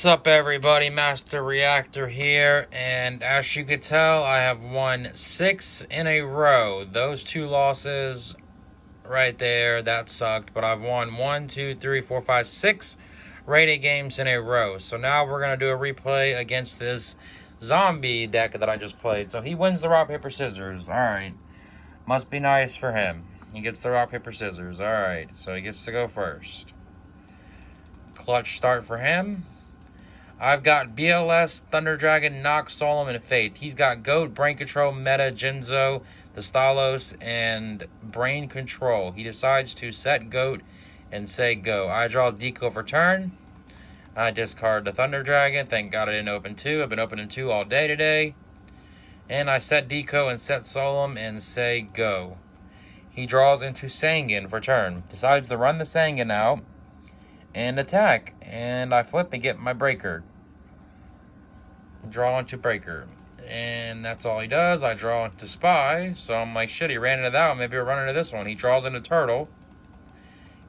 What's up, everybody? Master Reactor here, and as you could tell, I have won 6 in a row. Those 2 losses right there, that sucked, but I've won 1, 2, 3, 4, 5, 6 rated games in a row. So now we're going to do a replay against this zombie deck that I just played. So he wins the rock, paper, scissors. Alright. Must be nice for him. He gets the rock, paper, scissors. Alright, so he gets to go first. Clutch start for him. I've got BLS, Thunder Dragon, Nox, Solemn, and Faith. He's got Goat, Brain Control, Meta, Jinzo, the Stalos, and Brain Control. He decides to set Goat and say go. I draw Deco for turn. I discard the Thunder Dragon. Thank God I didn't open 2. I've been opening 2 all day today. And I set Deco and set Solemn and say go. He draws into Sangan for turn. Decides to run the Sangan out and attack. And I flip and get my breaker. Draw into breaker. And that's all he does. I draw into spy. So I'm like, shit, he ran into that one. Maybe he'll run into this one. He draws into turtle.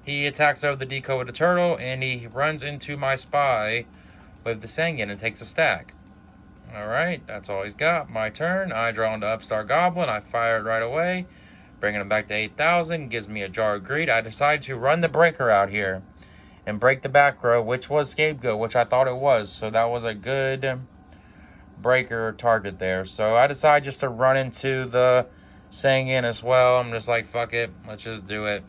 He attacks over the deco with the turtle. And he runs into my spy with the Sangan and takes a stack. Alright, that's all he's got. My turn. I draw into Upstart Goblin. I fire it right away. Bringing him back to 8,000. Gives me a Jar of Greed. I decide to run the breaker out here. And break the back row, which was Scapegoat, which I thought it was. So that was a good breaker target there. So I decide just to run into the Sangan as well. I'm just like, fuck it. Let's just do it.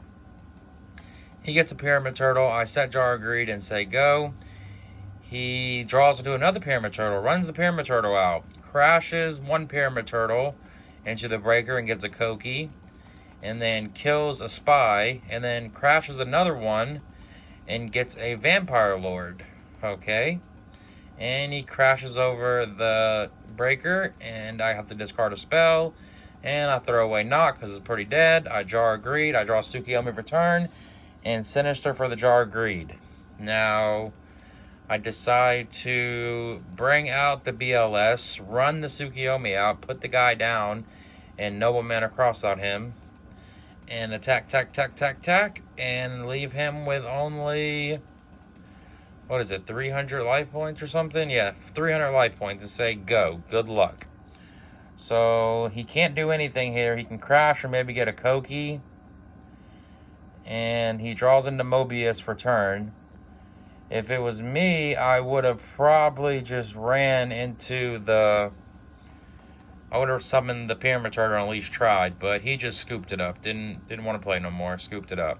He gets a Pyramid Turtle. I set Jar of Greed and say go. He draws into another Pyramid Turtle. Runs the Pyramid Turtle out. Crashes one Pyramid Turtle into the breaker and gets a Koki. And then kills a Spy. And then crashes another one and gets a Vampire Lord. Okay. And he crashes over the breaker, and I have to discard a spell. And I throw away Knock because it's pretty dead. I Jar of Greed. I draw Tsukiyomi for turn, and Sinister for the Jar of Greed. Now, I decide to bring out the BLS, run the Tsukiyomi out, put the guy down, and Nobleman across on him. And attack, and leave him with only, what is it, 300 life points or something? Yeah, 300 life points and say go. Good luck. So he can't do anything here. He can crash or maybe get a Koki. And he draws into Mobius for turn. If it was me, I would have probably just ran into the, I would have summoned the Pyramid Turtle and at least tried, but he just scooped it up. Didn't want to play no more. Scooped it up.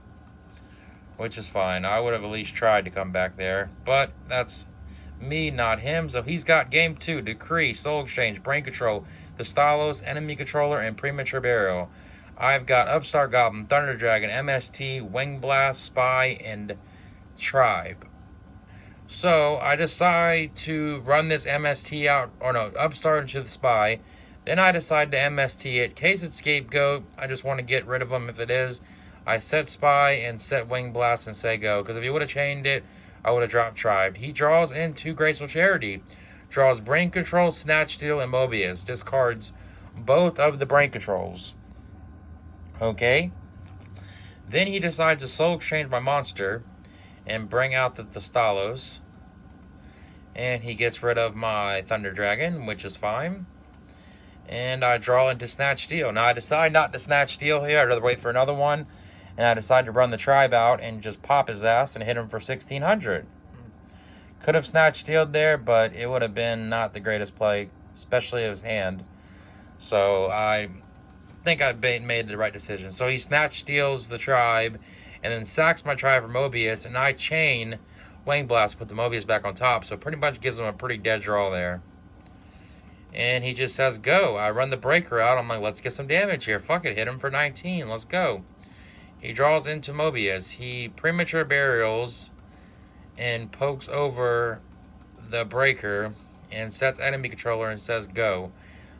Which is fine. I would have at least tried to come back there. But that's me, not him. So he's got game 2. Decree, Soul Exchange, Brain Control, the Stalos, Enemy Controller, and Premature Burial. I've got Upstart Goblin, Thunder Dragon, MST, Wing Blast, Spy, and Tribe. So I decide to run this MST out, or no, Upstart into the Spy. Then I decide to MST it. In case it's Scapegoat, I just want to get rid of him if it is. I set Spy and set Wing Blast and say go. Because if he would have chained it, I would have dropped Tribe. He draws into Graceful Charity. Draws Brain Control, Snatch Steal, and Mobius. Discards both of the Brain Controls. Okay. Then he decides to Soul Exchange my monster and bring out the Stalos. And he gets rid of my Thunder Dragon, which is fine. And I draw into Snatch Steal. Now I decide not to Snatch Steal here. I'd rather wait for another one. And I decide to run the Tribe out and just pop his ass and hit him for 1,600. Could have Snatch Stealed there, but it would have been not the greatest play, especially his hand. So I think I made the right decision. So he Snatch Steals the Tribe and then sacks my Tribe for Mobius. And I chain Wing Blast, put the Mobius back on top. So it pretty much gives him a pretty dead draw there. And he just says go. I run the breaker out. I'm like, let's get some damage here. Fuck it. Hit him for 19. Let's go. He draws into Mobius. He Premature Burials and pokes over the breaker and sets Enemy Controller and says go.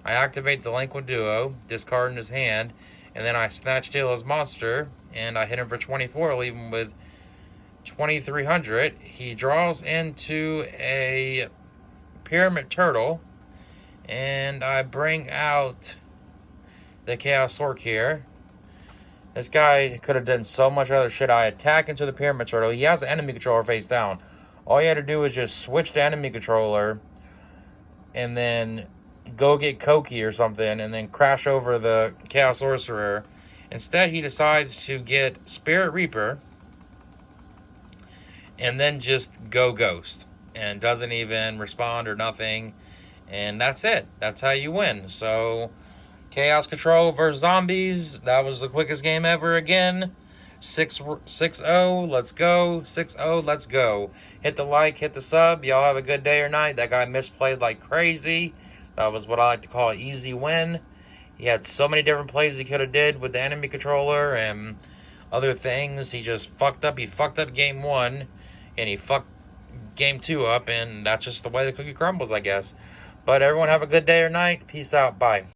I activate the Delinquent Duo, discard in his hand, and then I Snatch Steal his monster, and I hit him for 24, leave him with 2,300. He draws into a Pyramid Turtle, and I bring out the Chaos Orc here. This guy could have done so much other shit. I attack into the Pyramid Turtle. He has an Enemy Controller face down. All you had to do was just switch the enemy controller and then go get Koki or something and then crash over the Chaos Sorcerer. Instead, he decides to get Spirit Reaper and then just go Ghost and doesn't even respond or nothing. And that's it. That's how you win. So, Chaos Control versus Zombies. That was the quickest game ever again. 6-0. Let's go. 6-0. Let's go. Hit the like. Hit the sub. Y'all have a good day or night. That guy misplayed like crazy. That was what I like to call an easy win. He had so many different plays he could have did with the enemy controller and other things. He just fucked up. He fucked up game 1. And he fucked game 2 up. And that's just the way the cookie crumbles, I guess. But everyone have a good day or night. Peace out. Bye.